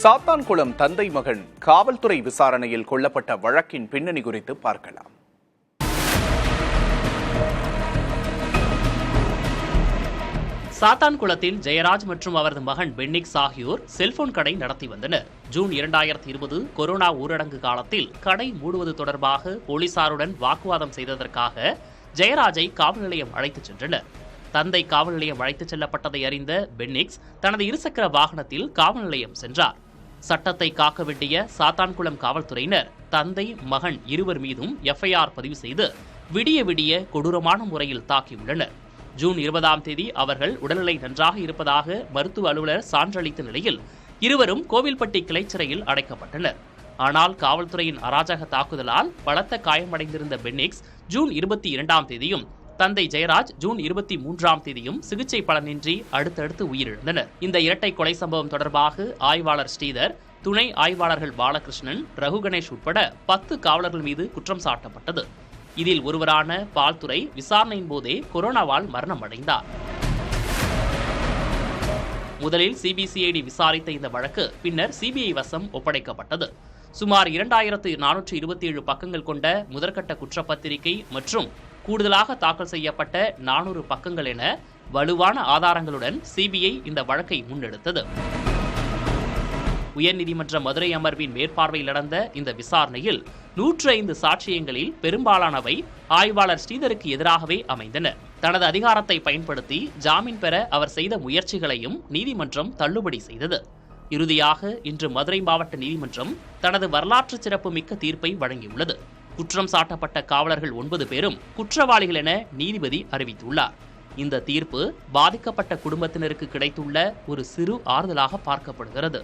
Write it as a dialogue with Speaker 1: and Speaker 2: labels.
Speaker 1: சாத்தான்குளம் தந்தை மகன் காவல்துறை விசாரணையில் கொல்லப்பட்ட வழக்கின் பின்னணி குறித்து பார்க்கலாம்.
Speaker 2: சாத்தான்குளத்தில் ஜெயராஜ் மற்றும் அவரது மகன் பென்னிக்ஸ் ஆகியோர் செல்போன் கடை நடத்தி வந்தனர். ஜூன் 2020 கொரோனா ஊரடங்கு காலத்தில் கடை மூடுவது தொடர்பாக போலீசாருடன் வாக்குவாதம் செய்ததற்காக ஜெயராஜை காவல் நிலையம் அழைத்துச் சென்றனர். தந்தை காவல் நிலையம் அழைத்துச் செல்லப்பட்டதை அறிந்த பென்னிக்ஸ் தனது இருசக்கர வாகனத்தில் காவல் நிலையம் சென்றார். சட்டத்தை காக்க வேண்டிய சாத்தான்குளம் காவல்துறையினர் தந்தை மகன் இருவர் மீதும் எஃப்ஐஆர் பதிவு செய்து விடிய விடிய கொடூரமான முறையில் தாக்கியுள்ளனர். ஜூன் 20ஆம் தேதி அவர்கள் உடல்நிலை நன்றாக இருப்பதாக மருத்துவ அலுவலர் சான்றளித்த நிலையில் இருவரும் கோவில்பட்டி கிளை சிறையில் அடைக்கப்பட்டனர். ஆனால் காவல்துறையின் அராஜக தாக்குதலால் பலத்த காயமடைந்திருந்த பென்னிக்ஸ் ஜூன் 22ஆம் தேதியும் தந்தை ஜெயராஜ் ஜூன் 23ஆம் தேதியும் சிகிச்சை பலனின்றி அடுத்தடுத்து உயிரிழந்தனர். இந்த இரட்டை கொலை சம்பவம் தொடர்பாக ஆய்வாளர் ஸ்ரீதர், துணை ஆய்வாளர்கள் பாலகிருஷ்ணன், ரகு கணேஷ் உட்பட 10 காவலர்கள் மீது குற்றம் சாட்டப்பட்டது. இதில் ஒருவரான பால்துறை விசாரணையின் போதே கொரோனாவால் மரணம் அடைந்தார். முதலில் சிபிசிஐடி விசாரித்த இந்த வழக்கு பின்னர் சிபிஐ வசம் ஒப்படைக்கப்பட்டது. சுமார் 2427 பக்கங்கள் கொண்ட முதற்கட்ட குற்றப்பத்திரிகை மற்றும் கூடுதலாக தாக்கல் செய்யப்பட்ட 400 பக்கங்கள் என வலுவான ஆதாரங்களுடன் சிபிஐ இந்த வழக்கை முன்னெடுத்தது. உயர்நீதிமன்ற மதுரை அமர்வின் மேற்பார்வையில் நடந்த இந்த விசாரணையில் 105 சாட்சியங்களில் பெரும்பாலானவை ஆய்வாளர் ஸ்ரீதருக்கு எதிராகவே அமைந்தன. தனது அதிகாரத்தை பயன்படுத்தி ஜாமீன் பெற அவர் செய்த முயற்சிகளையும் நீதிமன்றம் தள்ளுபடி செய்தது. இறுதியாக இன்று மதுரை மாவட்ட நீதிமன்றம் தனது வரலாற்று சிறப்பு மிக்க தீர்ப்பை வழங்கியுள்ளது. குற்றம் சாட்டப்பட்ட காவலர்கள் 9 பேரும் குற்றவாளிகள் என நீதிபதி அறிவித்துள்ளார். இந்த தீர்ப்பு பாதிக்கப்பட்ட குடும்பத்தினருக்கு கிடைத்துள்ள ஒரு சிறு ஆறுதலாக பார்க்கப்படுகிறது.